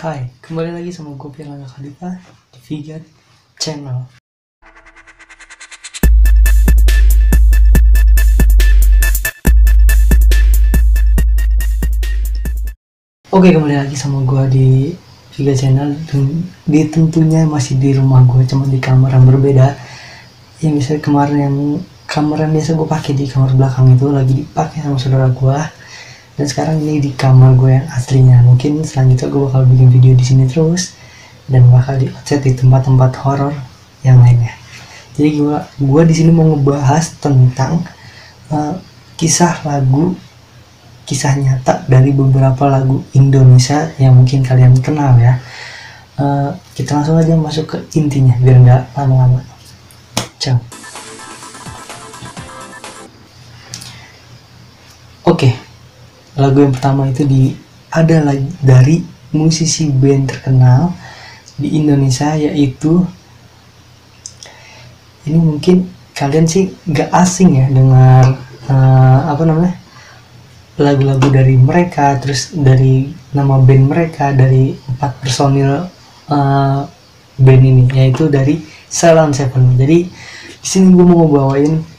Hai, kembali lagi sama gue Piranga Khalifa di Vigat Channel. Oke, kembali lagi sama gue di Vigat Channel. Di tentunya masih di rumah gue, cuma di kamar yang berbeda. Yang bisa kemarin yang kamar yang biasa gue pakai di kamar belakang itu lagi dipakai sama saudara gue. Dan sekarang ini di kamar gue yang aslinya. Mungkin selanjutnya gue bakal bikin video di sini terus dan bakal di outset di tempat-tempat horor yang lainnya. Jadi gue di sini mau ngebahas tentang kisah nyata dari beberapa lagu Indonesia yang mungkin kalian kenal ya. Kita langsung aja masuk ke intinya biar nggak lama-lama. Ciao. Oke. Lagu yang pertama itu adalah dari musisi band terkenal di Indonesia, yaitu ini mungkin kalian sih gak asing ya dengar lagu-lagu dari mereka, terus dari nama band mereka, dari 4 personil band ini, yaitu dari Ceylon Seven. Jadi di sini gue mau bawain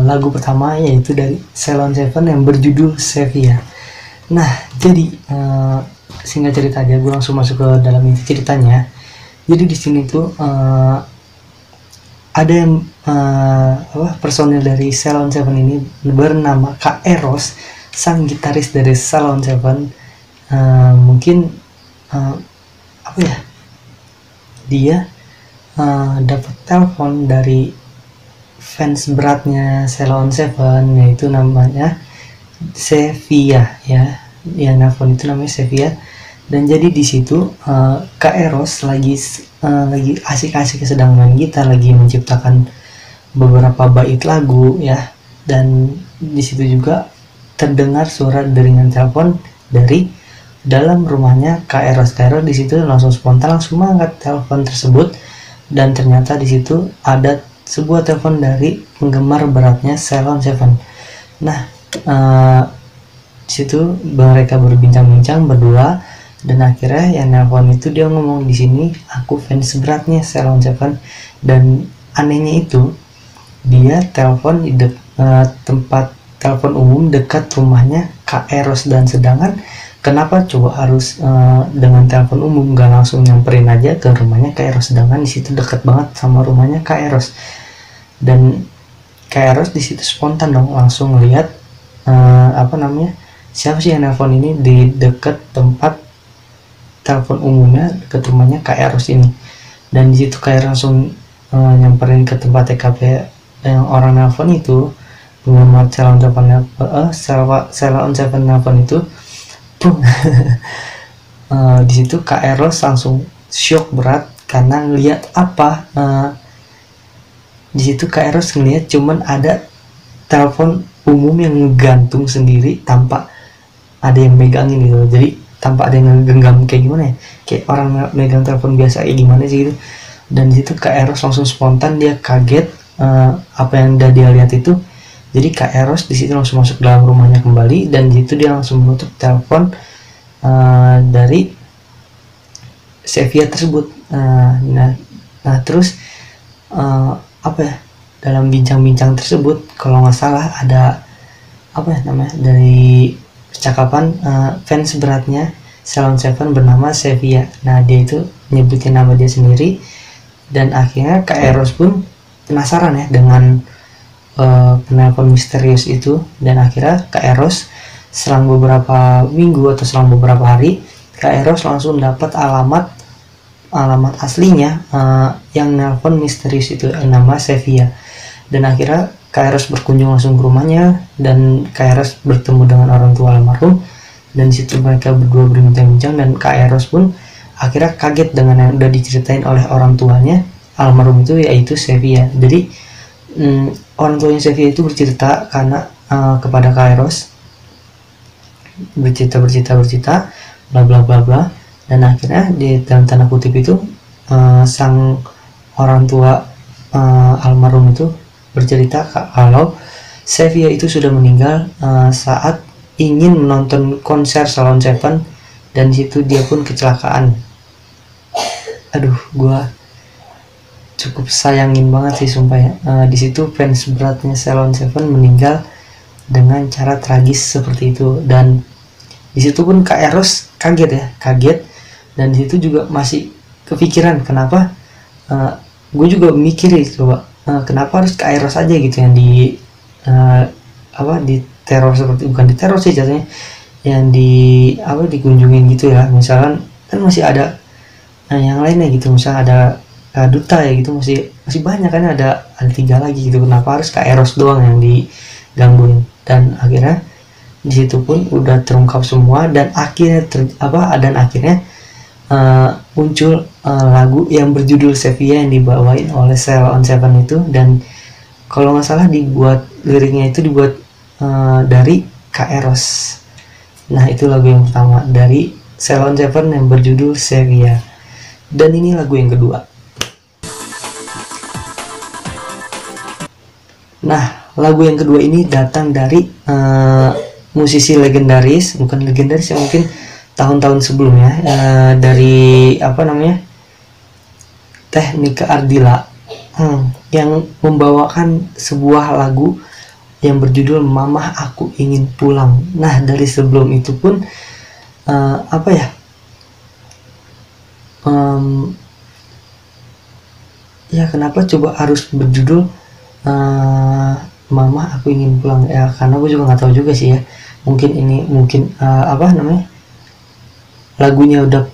lagu pertama, yaitu dari Ceylon Seven yang berjudul Sevilla. Nah, jadi singkat cerita aja, gue langsung masuk ke dalam inti ceritanya. Jadi di sini tuh ada yang personil dari Ceylon Seven ini bernama Kak Eros, sang gitaris dari Ceylon Seven. Mungkin dia dapat telepon dari fans beratnya Ceylon Seven, yaitu namanya Sevilla ya, nelfon itu namanya Sevilla. Dan jadi di situ Kak Eros lagi asik-asik sedang main gitar, lagi menciptakan beberapa bait lagu ya. Dan di situ juga terdengar suara deringan telepon dari dalam rumahnya Kak Eros. Di situ langsung spontan langsung mengangkat telepon tersebut, dan ternyata di situ ada sebuah telepon dari penggemar beratnya Ceylon Seven. Nah, di situ mereka berbincang-bincang berdua, dan akhirnya yang nelpon itu dia ngomong, di sini aku fans beratnya Ceylon Seven. Dan anehnya itu dia telepon di tempat telepon umum dekat rumahnya Kak Eros, dan sedangkan kenapa coba harus dengan telepon umum, nggak langsung nyamperin aja ke rumahnya Kak Eros, sedangkan di situ dekat banget sama rumahnya Kak Eros. Dan Kak Eros di situ spontan dong langsung lihat siapa sih yang nelpon ini di dekat tempat telepon umumnya dekat rumahnya Kak Eros ini. Dan di situ Kak Eros langsung nyamperin ke tempat TKP yang orang nelpon itu, penggemar Ceylon Seven nelpon itu. Di situ Kak Eros langsung shock berat karena ngelihat di situ Kak Eros ngelihat cuman ada telepon umum yang ngegantung sendiri tanpa ada yang megangin gitu. Jadi tanpa ada yang ngegenggam kayak gimana ya, kayak orang megang telepon biasa kayak gimana sih gitu. Dan di situ Kak Eros langsung spontan, dia kaget apa yang udah dia lihat itu. Jadi Kak Eros di situ langsung masuk dalam rumahnya kembali, dan di situ dia langsung menutup telepon dari Sevilla tersebut. Nah terus dalam bincang-bincang tersebut, kalau nggak salah ada dari percakapan fans beratnya Ceylon Seven bernama Sevilla. Nah dia itu nyebutin nama dia sendiri, dan akhirnya Kak Eros pun penasaran ya dengan penelpon misterius itu. Dan akhirnya Kak Eros selang beberapa minggu atau selang beberapa hari, Kak Eros langsung dapat alamat aslinya yang nelpon misterius itu nama Sevilla. Dan akhirnya Kak Eros berkunjung langsung ke rumahnya, dan Kak Eros bertemu dengan orang tua almarhum, dan disitu mereka berdua berbincang-bincang. Dan Kak Eros pun akhirnya kaget dengan yang udah diceritain oleh orang tuanya almarhum itu, yaitu Sevilla. Jadi orang tuanya Sevilla itu bercerita karena kepada Kak Eros, bercerita bla bla bla bla. Dan akhirnya di dalam tanda kutip itu sang orang tua almarhum itu bercerita kalau Sevilla itu sudah meninggal saat ingin menonton konser Ceylon Seven dan di situ dia pun kecelakaan. Aduh, gua cukup sayangin banget sih sumpah ya. Di situ fans beratnya Ceylon Seven meninggal dengan cara tragis seperti itu, dan di situ pun Kak Eros kaget, dan di situ juga masih kepikiran kenapa. Gue juga mikir coba, kenapa harus Kak Eros aja gitu yang di di teror, seperti bukan di teror sih jatuhnya, yang dikunjungin gitu ya. Misalkan kan masih ada yang lainnya gitu, misalnya ada duta ya gitu, masih banyak kan, ada 3 lagi gitu, kenapa harus Kak Eros doang yang digangguin. Dan akhirnya di situ pun udah terungkap semua, dan akhirnya muncul lagu yang berjudul Sevilla yang dibawain oleh Ceylon Seven itu. Dan kalau nggak salah liriknya itu dibuat dari Kak Eros. Nah, itu lagu yang pertama dari Ceylon Seven yang berjudul Sevilla. Dan ini lagu yang kedua. Nah, lagu yang kedua ini datang dari musisi legendaris, bukan legendaris ya, mungkin tahun-tahun sebelumnya, dari Teh Nika Ardila, yang membawakan sebuah lagu yang berjudul Mamah Aku Ingin Pulang. Nah, dari sebelum itu pun kenapa coba harus berjudul Mama Aku Ingin Pulang ya, karena gue juga nggak tahu juga sih ya, mungkin lagunya udah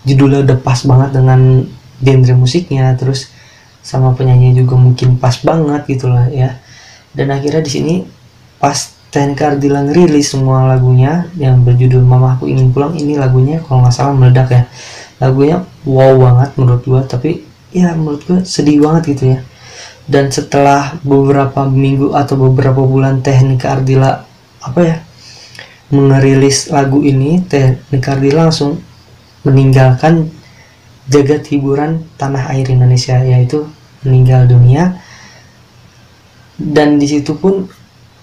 judulnya udah pas banget dengan genre musiknya, terus sama penyanyi juga mungkin pas banget gitu lah ya. Dan akhirnya di sini pas Teh Nika Ardila ngerilis semua lagunya yang berjudul Mama Aku Ingin Pulang, ini lagunya kalau nggak salah meledak ya, lagunya wow banget menurut gue, tapi ya menurut gue sedih banget gitu ya. Dan setelah beberapa minggu atau beberapa bulan Teh Nika Ardila merilis lagu ini, Teh Nika Ardila langsung meninggalkan jagat hiburan tanah air Indonesia, yaitu meninggal dunia. Dan di situ pun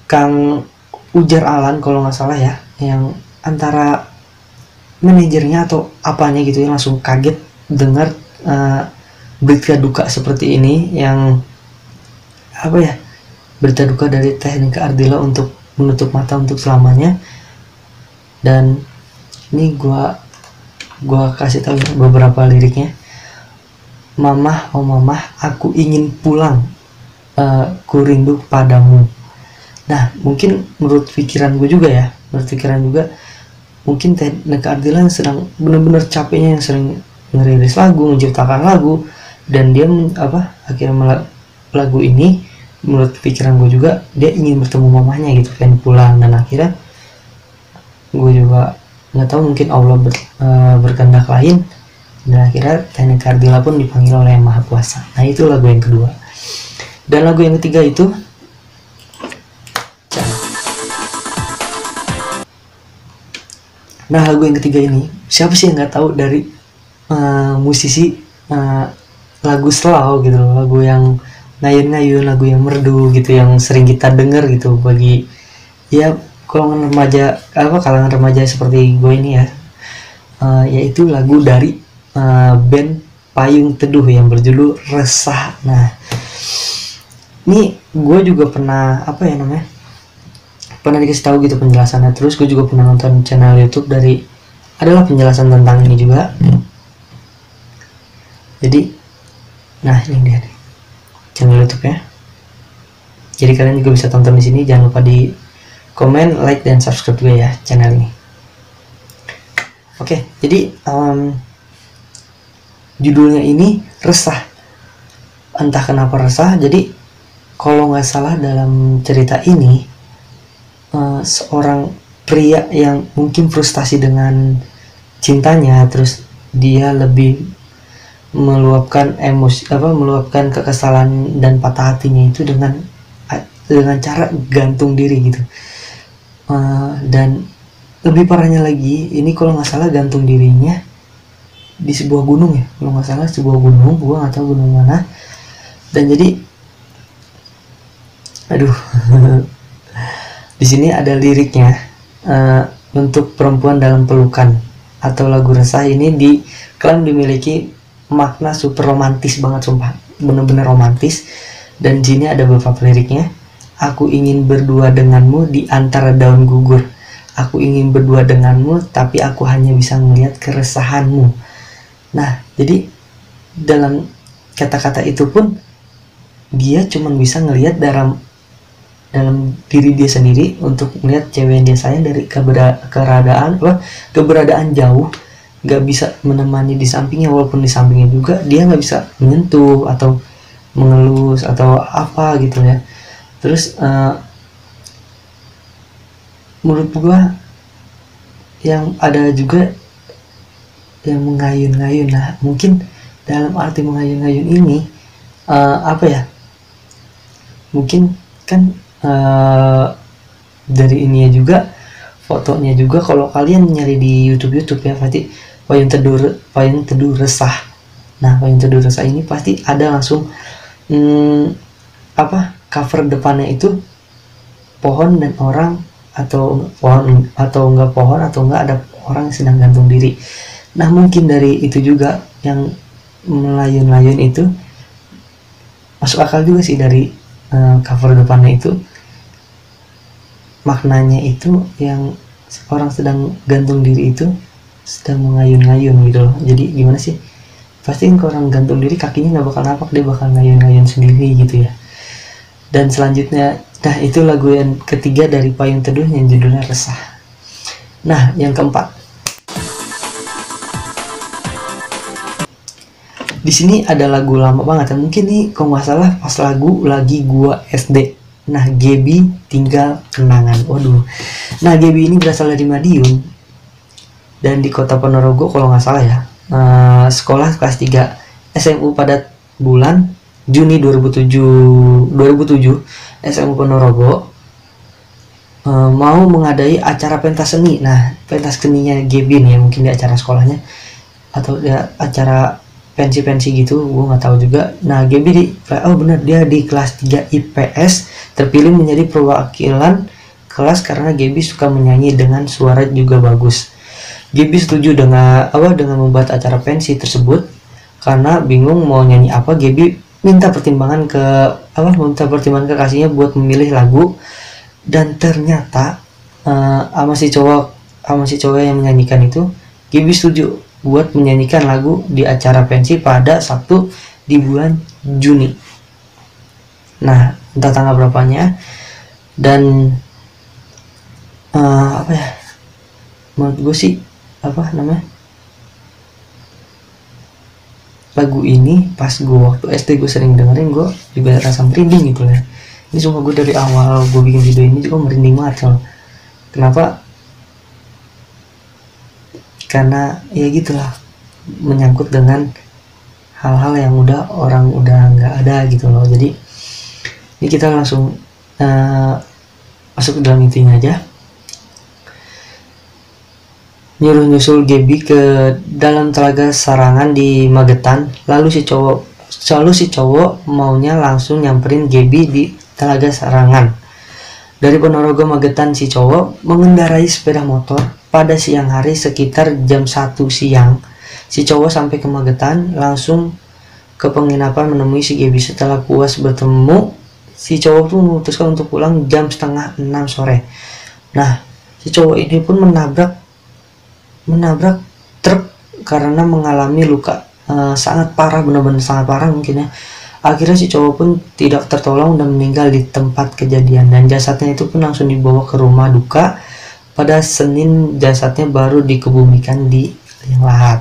Kang Ujar Alan kalau nggak salah ya, yang antara manajernya atau apanya gitu ya, langsung kaget dengar berita duka seperti ini, yang berita duka dari Teh Nika Ardila untuk menutup mata untuk selamanya. Dan ini gua kasih tahu beberapa liriknya. Mamah, oh mamah, aku ingin pulang, ku rindu padamu. Nah, mungkin menurut pikiran juga mungkin Teh Nika Ardila yang sedang benar-benar capeknya, yang sering ngerilis lagu, menciptakan lagu, dan dia akhirnya lagu ini, menurut pikiran gue juga, dia ingin bertemu mamahnya gitu, pengen pulang. Dan akhirnya gue juga nggak tahu, mungkin Allah berkehendak lain, dan akhirnya Teh Nika Ardila pun dipanggil oleh Yang Maha Kuasa. Nah, itu lagu yang kedua. Dan lagu yang ketiga itu lagu yang ketiga ini, siapa sih yang nggak tahu dari musisi lagu slow gitu, lagu yang ngayun-ngayun, lagu yang merdu gitu, yang sering kita denger gitu bagi ya kalangan remaja seperti gue ini ya, yaitu lagu dari band Payung Teduh yang berjudul Resah. Nah, ini gue juga pernah pernah dikasih tahu gitu penjelasannya, terus gue juga pernah nonton channel YouTube adalah penjelasan tentang ini juga. Jadi, nah ini dia nih channel YouTube ya. Jadi kalian juga bisa tonton di sini. Jangan lupa di komen, like, dan subscribe juga ya channel ini. Oke, jadi judulnya ini Resah. Entah kenapa resah. Jadi kalau nggak salah dalam cerita ini, seorang pria yang mungkin frustasi dengan cintanya, terus dia lebih meluapkan meluapkan kekesalan dan patah hatinya itu dengan cara gantung diri gitu. Dan lebih parahnya lagi, ini kalau nggak salah gantung dirinya di sebuah gunung ya, kalau nggak salah sebuah gunung, gua nggak tahu gunung mana. Dan jadi di sini ada liriknya, untuk perempuan dalam pelukan, atau lagu resah ini diklaim dimiliki makna super romantis banget, sumpah bener-bener romantis. Dan di sini ada beberapa liriknya. Aku ingin berdua denganmu di antara daun gugur, aku ingin berdua denganmu tapi aku hanya bisa melihat keresahanmu. Nah, jadi dalam kata-kata itu pun dia cuma bisa ngelihat dalam diri dia sendiri untuk melihat cewek yang dia sayang dari keberadaan jauh, nggak bisa menemani di sampingnya, walaupun di sampingnya juga dia nggak bisa menyentuh atau mengelus atau apa gitu ya. Terus menurut gua yang ada juga yang mengayun-ngayun. Nah, mungkin dalam arti mengayun-ngayun ini apa ya, mungkin kan dari ini ya juga, fotonya juga kalau kalian nyari di YouTube ya, pasti payung teduh resah. Nah, payung teduh resah ini pasti ada langsung cover depannya itu pohon dan orang, atau pohon atau enggak pohon, atau enggak ada orang yang sedang gantung diri. Nah, mungkin dari itu juga yang melayun-layun itu masuk akal juga sih, dari cover depannya itu maknanya itu yang orang sedang gantung diri itu sedang mengayun-ngayun gitu loh. Jadi gimana sih, pasti kalau orang gantung diri kakinya nggak bakal napak, dia bakal ngayun-ngayun sendiri gitu ya. Dan selanjutnya, nah itu lagu yang ketiga dari Payung Teduh yang judulnya Resah. Nah, yang keempat, di sini ada lagu lama banget, mungkin nih kalau nggak salah pas lagu lagi gua SD. Nah, Gebi Tinggal Kenangan. Waduh. Nah, Gebi ini berasal dari Madiun dan di kota Ponorogo kalau nggak salah ya. Sekolah kelas 3 SMU pada bulan Juni 2007 SMU Ponorogo mau mengadai acara pentas seni. Nah, pentas seninya Gebi nih ya, mungkin di acara sekolahnya atau ya acara pensi gitu, gue nggak tahu juga. Nah, Gebi dia di kelas 3 IPS terpilih menjadi perwakilan kelas karena Gebi suka menyanyi dengan suara juga bagus. Gebi setuju dengan membuat acara pensi tersebut karena bingung mau nyanyi apa. Gebi minta pertimbangan ke kasihnya buat memilih lagu, dan ternyata sama si cowok yang menyanyikan itu, Gebi setuju buat menyanyikan lagu di acara pensi pada Sabtu di bulan Juni. Nah, entah tanggal berapanya, dan menurut gue sih lagu ini pas gue waktu SD gue sering dengerin, gue juga rasa merinding gitu ya. Ini cuma gue dari awal gue bikin video ini juga merinding banget loh. Kenapa? Karena ya gitulah, menyangkut dengan hal-hal yang orang udah nggak ada gitu loh. Jadi ini kita langsung masuk ke dalam intinya aja. Nyusul Gebi ke dalam telaga Sarangan di Magetan, lalu si cowok maunya langsung nyamperin Gebi di telaga Sarangan. Dari Ponorogo Magetan, si cowok mengendarai sepeda motor pada siang hari sekitar jam 1 siang. Si cowok sampai ke Magetan, langsung ke penginapan menemui si Gebi. Setelah puas bertemu, si cowok tuh memutuskan untuk pulang jam 5:30 sore. Nah, si cowok ini pun menabrak truk karena mengalami luka sangat parah, benar-benar sangat parah mungkin ya. Akhirnya si cowok pun tidak tertolong dan meninggal di tempat kejadian, dan jasadnya itu pun langsung dibawa ke rumah duka. Pada Senin jasadnya baru dikebumikan di liang lahat.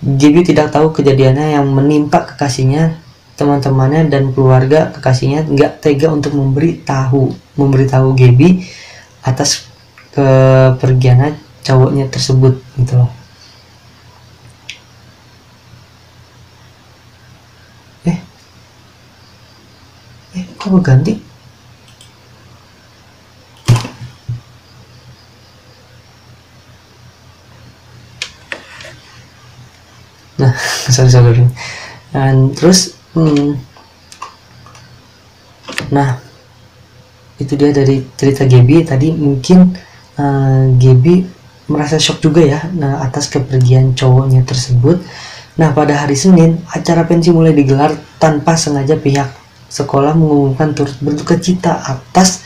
Gebi tidak tahu kejadiannya yang menimpa kekasihnya. Teman-temannya dan keluarga kekasihnya nggak tega untuk memberitahu Gebi atas kepergiannya cowoknya tersebut gitu loh. Kok berganti? Nah, sorry. Dan terus nah, itu dia dari cerita Gebi tadi. Mungkin Gebi merasa shock juga ya, nah, atas kepergian cowoknya tersebut. Nah, pada hari Senin, acara pensi mulai digelar tanpa sengaja. Pihak sekolah mengumumkan turut berduka cita atas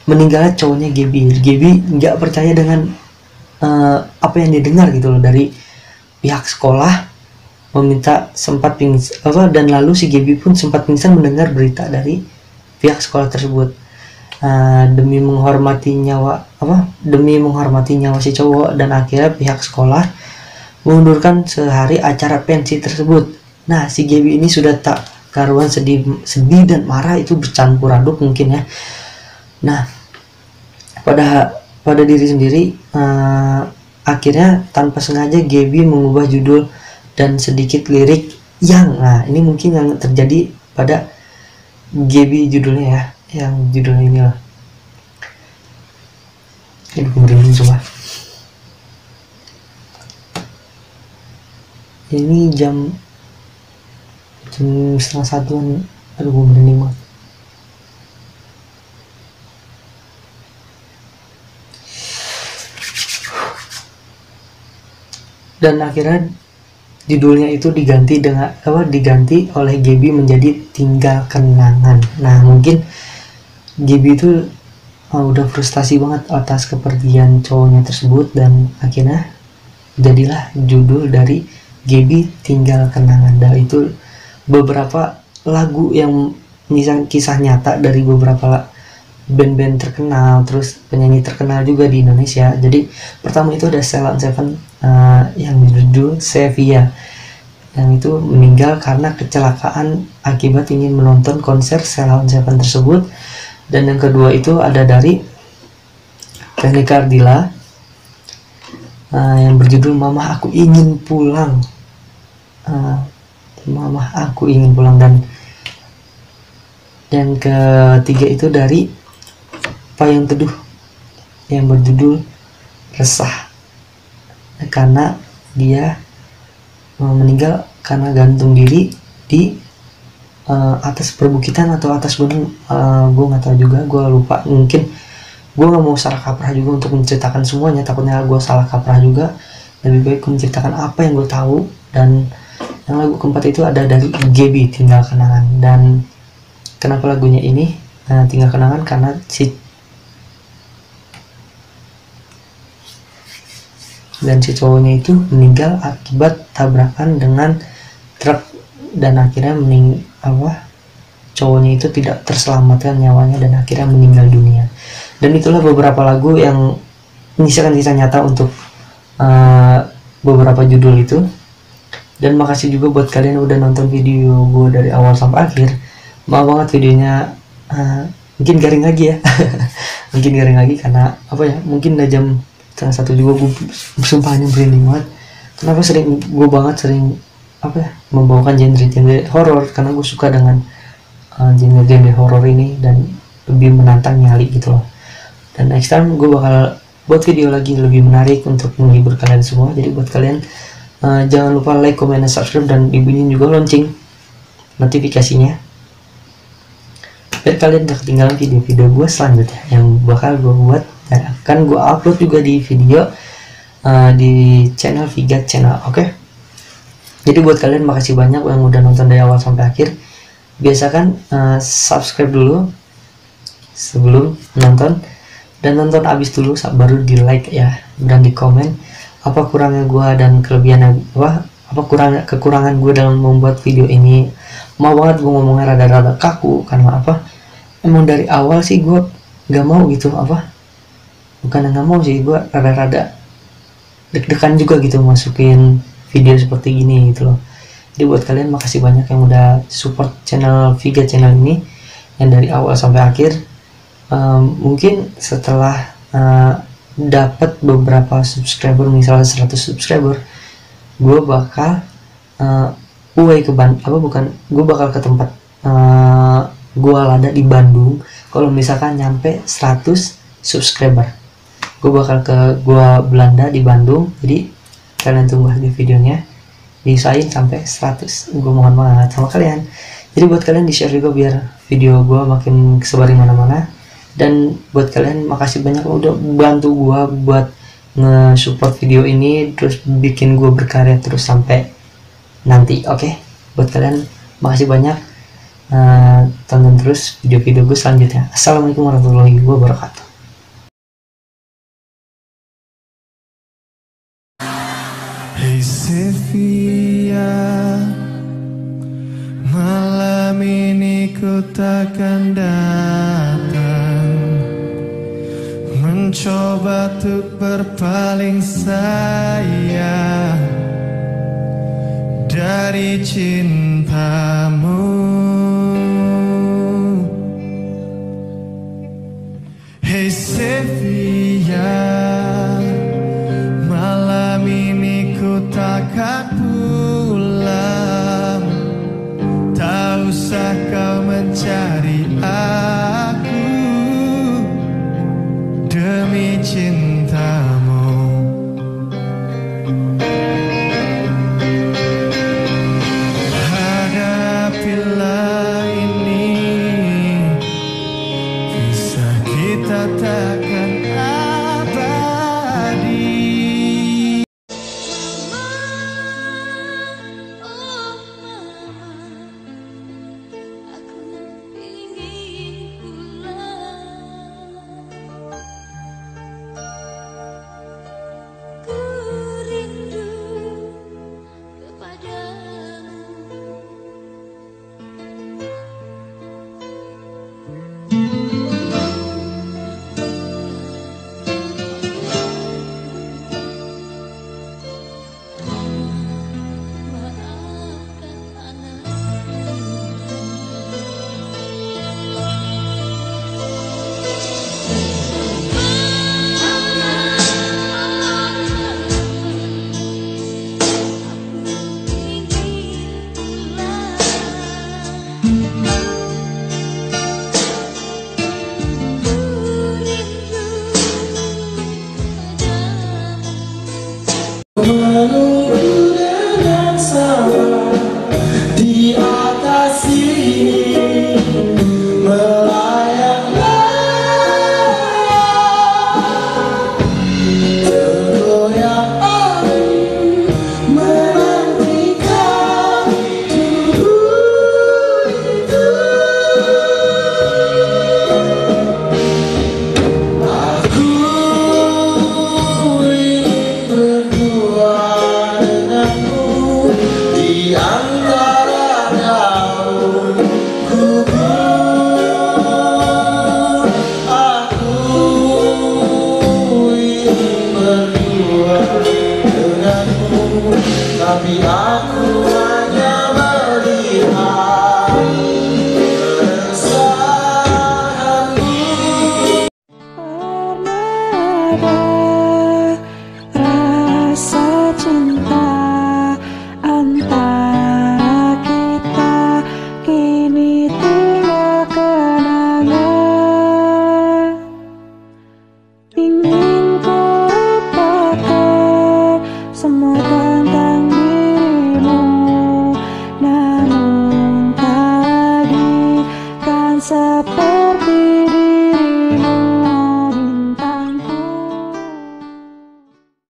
meninggalnya cowoknya Gaby. Gaby nggak percaya dengan apa yang didengar gitu loh dari pihak sekolah, meminta sempat pingsan dan lalu si Gaby pun sempat pingsan mendengar berita dari pihak sekolah tersebut. Demi menghormati nyawa si cowok, dan akhirnya pihak sekolah mengundurkan sehari acara pensi tersebut. Nah, si Gaby ini sudah tak karuan sedih dan marah itu bercampur aduk mungkin ya. Nah, pada diri sendiri, akhirnya tanpa sengaja Gaby mengubah judul dan sedikit lirik yang, nah ini mungkin yang terjadi pada Gaby judulnya ya, yang judulnya ini lah. Ini merinding coba. Ini jam 12:30, aduh gue merinding banget. Dan akhirnya judulnya itu diganti oleh Gaby menjadi Tinggal Kenangan. Nah, mungkin Gaby itu udah frustasi banget atas kepergian cowoknya tersebut, dan akhirnya jadilah judul dari Gaby Tinggal Kenangan. Dan itu beberapa lagu yang kisah nyata dari beberapa band-band terkenal, terus penyanyi terkenal juga di Indonesia. Jadi pertama itu ada Sheila on 7 yang berjudul Sevilla, yang itu meninggal karena kecelakaan akibat ingin menonton konser Sheila on 7 tersebut. Dan yang kedua itu ada dari Veronica Ardila yang berjudul Mama Aku Ingin Pulang. Mama Aku Ingin Pulang. Dan yang ketiga itu dari Payung Teduh yang berjudul Resah, karena dia meninggal karena gantung diri di atas perbukitan atau atas gunung. Gue nggak tahu juga, gue lupa. Mungkin gue nggak mau salah kaprah juga untuk menceritakan semuanya, takutnya gue salah kaprah juga. Lebih baik menceritakan apa yang gue tahu. Dan yang lagu keempat itu ada dari Gaby, Tinggal Kenangan. Dan kenapa lagunya ini Tinggal Kenangan? Karena si cowoknya itu meninggal akibat tabrakan dengan truk, dan akhirnya cowoknya itu tidak terselamatkan nyawanya dan akhirnya meninggal dunia. Dan itulah beberapa lagu yang menyisakan kisah nyata untuk beberapa judul itu. Dan makasih juga buat kalian udah nonton video gue dari awal sampai akhir. Maaf banget videonya mungkin garing lagi ya. Mungkin garing lagi karena mungkin udah jam 1:30 juga. Gue sumpahnya merinding banget. Kenapa gue sering membawakan genre horor, karena gue suka dengan genre horor ini dan lebih menantang nyali gitu loh. Dan next time gue bakal buat video lagi lebih menarik untuk menghibur kalian semua. Jadi buat kalian jangan lupa like, comment, dan subscribe, dan dibunyiin juga lonceng notifikasinya biar kalian gak ketinggalan video-video gue selanjutnya yang bakal gue buat dan akan gue upload juga di video di channel Vigat Channel. Oke? Jadi buat kalian makasih banyak yang udah nonton dari awal sampai akhir. Biasakan subscribe dulu sebelum nonton, dan nonton abis dulu baru di like ya, dan di komen apa kurangnya gue dan kelebihan kekurangan gue dalam membuat video ini. Mau banget gue ngomongnya rada-rada kaku karena emang dari awal sih gue gak mau gitu, bukan gak mau sih, gue rada-rada deg-degan juga gitu masukin video seperti gini gitu loh. Jadi buat kalian makasih banyak yang udah support channel Vigat Channel ini yang dari awal sampai akhir. Mungkin setelah dapat beberapa subscriber, misalnya 100 subscriber, gue bakal gue bakal ke tempat gue lada di Bandung. Kalau misalkan nyampe 100 subscriber, gue bakal ke gua Belanda di Bandung. Jadi kalian tunggu di videonya, diusahain sampai 100. Gue mohon banget sama kalian. Jadi buat kalian di share juga biar video gue makin kesebar di mana-mana. Dan buat kalian makasih banyak udah bantu gue buat nge-support video ini, terus bikin gue berkarya terus sampai nanti. Oke, buat kalian makasih banyak. Tonton terus video-video gue selanjutnya. Assalamualaikum warahmatullahi wabarakatuh. Hey Sevia, malam ini ku takkan datang, mencoba untuk berpaling sayang dari cintamu. Hey Sevia, malam ini ku takkan pulang, tak usah kau mencari aku demi cintamu. Hadapilah ini, kisah kita takkan abadi. Menunggu dengan sabar di atas sini, melayang-layang tergoyang angin, menantikan tubuh itu. Aku ingin berdua denganmu di antara daun gugur. Aku ingin berdua denganmu, tapi aku hanya melihat keresahanmu.